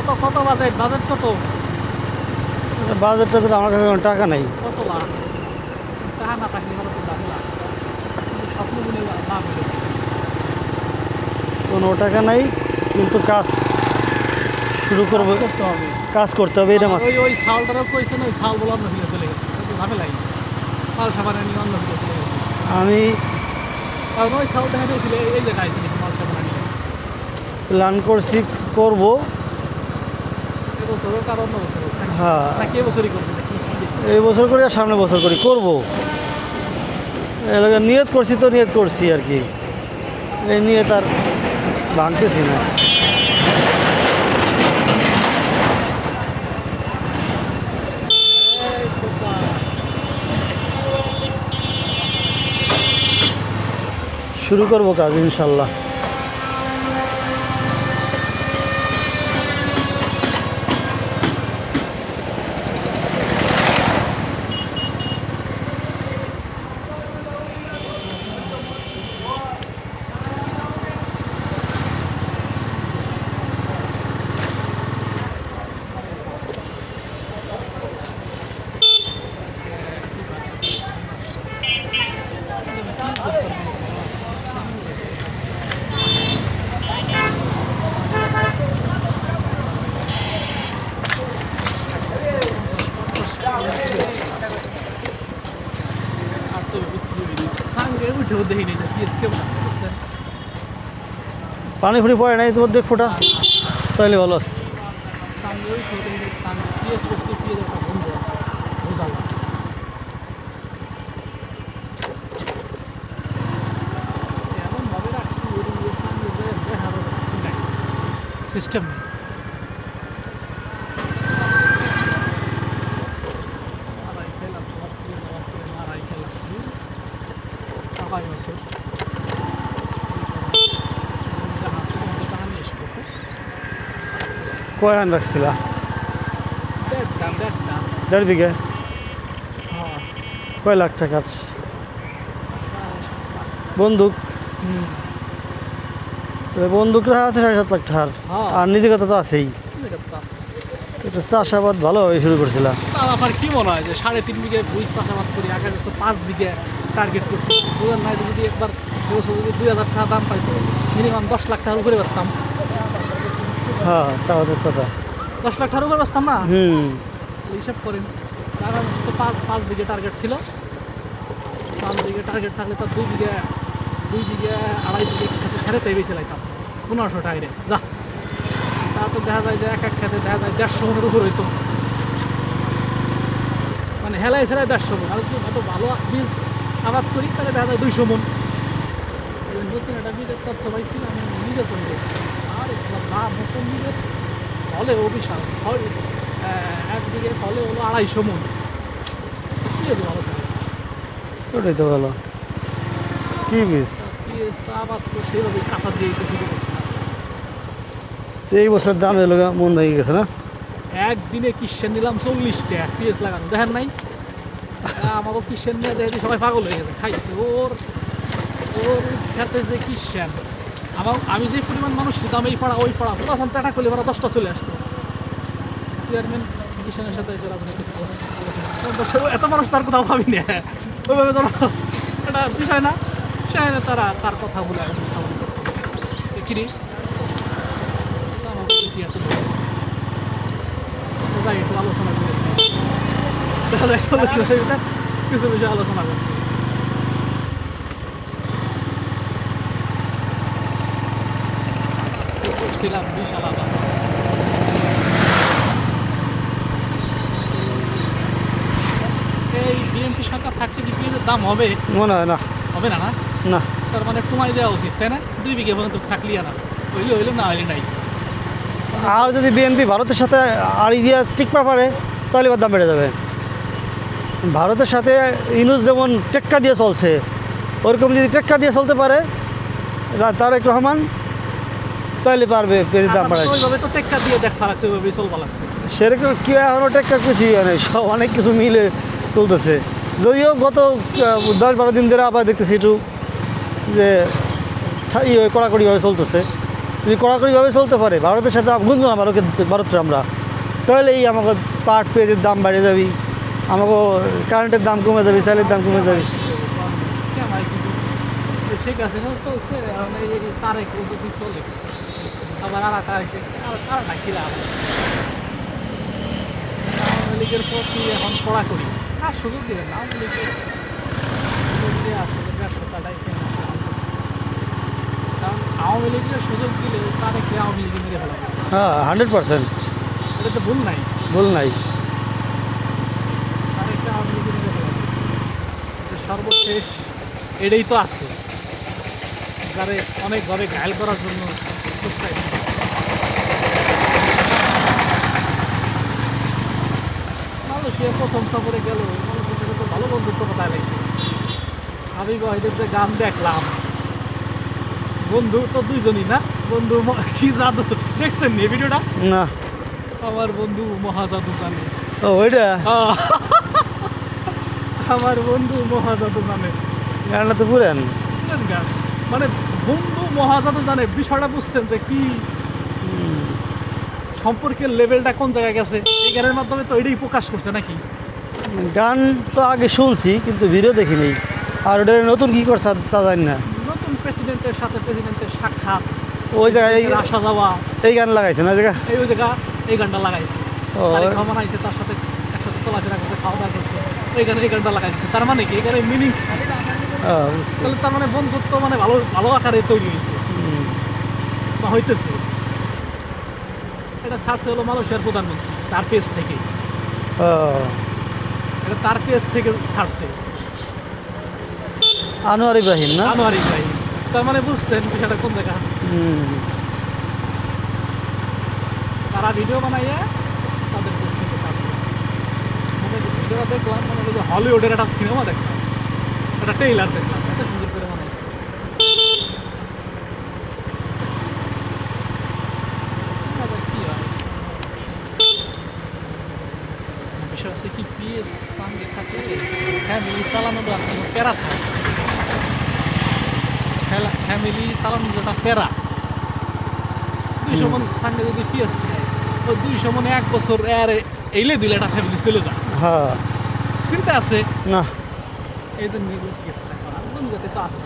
কত কত budget budget কত? বাজেটটা তো আমার কাছে কোনো টাকা নাই। কত লাখ টাকা না থাকলে কত দাম লাখ স্বপ্ন বলে লাভ হলো। কোনো টাকা নাই, কিন্তু কাজ শুরু করবো, করতে হবে। কাজ করতে হবে এটা আমার। ওই ওই চাউলটারও কইছেন, ওই চাউল বলে অন্য ফিরে চলে গেছে, ঝামেলাই মাল সাবান নিয়ে অন্য ফিরে চলে গেছে। আমি কারণ ওই চাউলটা হেঁটে ছিল এই জায়গায় ছিল মাল সাবান নিয়ে। প্ল্যান করছি করব। এবছরও কার অন্য বছরও হ্যাঁ, নাকি এবছরই করবে নাকি? এই বছর করি আর সামনে বছর করি করব। এলাকা নিয়ত করছি তো নিয়ত করছি আর কি, এই নিয়ত আর ভাঙতেছি না। এই খোকা, শুরু করব কাজ ইনশাল্লাহ। আর তো বিক্রি হয়ে গেছে সঙ্গে উঠেও দেখি নাই কি কেমন আছে বুঝছেন? পানি ফুনি পড়ে নাই তোমার দেখ ফোটা, তাহলে ভালো আছে। সঙ্গে উঠেও দেখি নাই সঙ্গে পিএস বসতে পিএস একটা বন্ধ আছে বোঝালা এমনভাবে রাখছি ওই সামনে দেখার সিস্টেম নেই। মারাই খেলাম সব দিয়ে যাওয়ার পরে মারাই খেলাম আড়াই বছর টাকা নিয়ে এসবো কয় রান রাখছিলা? দেখ দাম 1.5 বিঘে। হ্যাঁ কয় লাখ টাকার বন্দুক? হুম বন্দুক রাখা আছে 7.5 লাখ টাকার। হ্যাঁ। আর নিজে কথা তো আছেই। এটা চাষাবাদ ভালোভাবে শুরু করছিলাম। আমার কি মনে হয় যে 3.5 বিঘে বুই চাষাবাদ করি, আগে তো 5 বিঘে টার্গেট করছি। 2009 যদি একবার এবছর যদি 2000 টাকা দাম পাইতো মিনিমাম 10 লাখ টাকার উপরে বাঁচতাম। হ্যাঁ, তা ওদের কথা। 10 লাখ টাকার উপরে বাঁচতাম না? হুম। হিসাব করেন, কারণ তো 5 বিঘে টার্গেট ছিল। 5 বিঘে টার্গেট থাকলে তো 2 বিঘে 2.5 বিঘে খেতে ছেড়েতে বেশি লাইতাম 1500 টাকা রে যা। তা তো দেখা যায় যে এক এক খেতে দেখা যায় 150 মনের উপর হইতো, মানে হেলায় ছেড়ায় 150 মন। আর যদি এত ভালো বীজ আবাদ করি তাহলে দেখা যায় 200 মন। নতুন একটা বীজের তথ্য পাইছিলাম, আমি নিজে চলে গেছি আর এসব দাম নতুন বীজের ফলে বিশাল 1 বিঘে ফলে হলো 250 মন। কি আছে ভালো থাকে ওটাই তো ভালো। কি বীজ? পিএসটা আবাদ তো সেভাবে কাঁচা দিয়ে দিতে শুরু করছিলাম। তো এই বছর দাম এলো মন হয়ে গেছে না? একদিনে কিসেন নিলাম 40 টাকা পিএস লাগানো, দেখেন নাই? আমাকে কিসেন নিয়ে দেখি সবাই পাগল হয়ে গেছে খাইছে ওর ওর খেতে যে কিসেন। আমি যে পরিমাণ মানুষ খেতাম এই পাড়া ওই পাড়া তখন টাকা করলে ওরা 10টা চলে আসতো। চেয়ারম্যান কিষানের সাথে এসে রাজনীতি করতো। এত মানুষ তার কথা ভাবি না ওইভাবে ধরো এটা বিষয় না, বিষয় না তারা তার কথা বলে উপস্থাপন করতো কিরি যাই একটু আলোচনা করে দেখা যায় কিছু বিষয়ে আলোচনা করতে ছিলাম বিশাল আলাদা। এই বিএনপি সরকার থাকতে কি পেঁয়াজের দাম হবে? মনে হয় না। হবে না না? না, তার মানে কমাই দেওয়া উচিত তাই না? 2 বিঘে পর্যন্ত থাকলি না, হইলে হইলে না হইলে নাই। আর যদি বিএনপি ভারতের সাথে আড়ি দিয়ে টিকপা পারে তাহলে এবার দাম বেড়ে যাবে। ভারতের সাথে ইউনূস যেমন টেক্কা দিয়ে চলছে, ওরকম যদি টেক্কা দিয়ে চলতে পারে তারেক রহমান, তাহলে পারবে পেঁয়াজের দাম বাড়ায়। ওইভাবে তো টেক্কা দিয়ে দেখা লাগছে, ওইভাবেই চলবা লাগছে। সেরকম কি এখনও টেক্কা কিছুই হয় নাই, সব অনেক কিছু মিলে চলতেছে। যদিও গত 10-12 দিন ধরে আবার দেখতেছি একটু যে কড়াকড়িভাবে চলতেছে। যদি কড়াকড়িভাবে চলতে পারে ভারতের সাথে বুঝবো না ভারতটা আমরা, তাহলে এই আমাকে পাট পেঁয়াজের দাম বেড়ে যাবি, আমাকে কারেন্টের দাম কমে যাবে, চালের দাম কমে যাবে। শেখ হাসিনাও চলছে, এখন এই যে তারেক যদি চলে, আবার আর একটা এসে আর ডাকিলাম আওয়ামী লীগের প্রতি এখন কড়াকড়ি আর সুযোগ দিলেন না। আওয়ামী লীগের সুযোগ দিয়ে আসলে ব্যর্থতাটাই কারণ আওয়ামী লীগের সুযোগ দিলে তারেককে আওয়ামী লীগে মেরে ফেলা যায়। হ্যাঁ 100% এটা তো ভুল নাই, ভুল নাই। তারেককে আওয়ামী লীগে মেরে ফেলা যায়। সর্বশেষ এটাই তো আছে যারে অনেকভাবে ঘায়ল করার জন্য চেষ্টায় মালয়েশিয়া প্রথম সফরে গেল, মালয়েশিয়ার সাথে তো ভালো বন্ধুত্ব কথা লাগছে। আমি ভাইদের যে গান দেখলাম, বন্ধু তো দুইজনই না, বন্ধু কি জাদু দেখছেন নি ভিডিওটা? না আমার বন্ধু মহাজাদু জানে। ও ওইটা আমার বন্ধু মহাজাদু জানে গানটা তো পুরান। বুঝলেন গান? মানে বন্ধু মহাজাদু জানে, বিষয়টা বুঝছেন যে কি সম্পর্কের লেভেলটা কোন জায়গায় গেছে। এই গানের মাধ্যমে তো এটাই প্রকাশ করছে নাকি? গান তো আগে শুনছি কিন্তু ভিডিও দেখিনি, আর ওটা নতুন কি করছে তা জানি না। নতুন প্রেসিডেন্টের সাথে প্রেসিডেন্টের সাক্ষাৎ, ওই জায়গায় আসা যাওয়া, এই গান লাগাইছে না জায়গা। এই ওই জায়গা এই গানটা লাগাইছে। ও তারেক রহমান আইছে, তার সাথে একসাথে চলাফেরা করছে, খাওয়া দাওয়া করছে, এই গানটা লাগাইছে। তার মানে কি এই গানের মিনিংস? বুঝছি। তাহলে তার মানে বন্ধুত্ব মানে ভালো ভালো আকারে তৈরি হয়েছে হুম। বা হইতেছে। এটা ছাড়ছে হলো মালয়েশিয়ার প্রধানমন্ত্রী তার পেজ থেকে, ও এটা তার পেজ থেকে ছাড়ছে আনোয়ার ইব্রাহিম না। আনোয়ার ইব্রাহিম। তার মানে বুঝছেন বিষয়টা কোন জায়গা। হুম। তারা ভিডিও বানাইয়া তাদের পেজ থেকে ছাড়ছে। মানে ভিডিওটা দেখলাম, মনে হলো যে হলিউডের একটা সিনেমা দেখলাম, একটা ট্রেইলার দেখলাম, এত সুন্দর করে বানাইছে। দেখা যাক কি হয়। বিষয় হচ্ছে কি পিএস সঙ্গে থাকলে ফ্যামিলি চালানো আর কোনো প্যারা থাকে, ফ্যামিলি চালানো যেটা প্যারা। 200 মন সঙ্গে যদি পিএস থাকে, ওই 200 মনে 1 বছর এইলে দিলে একটা ফ্যামিলি চলে যায়। হ্যাঁ চিন্তা আছে না এই জন্য পিএসটা করা, যাতে তো আছে।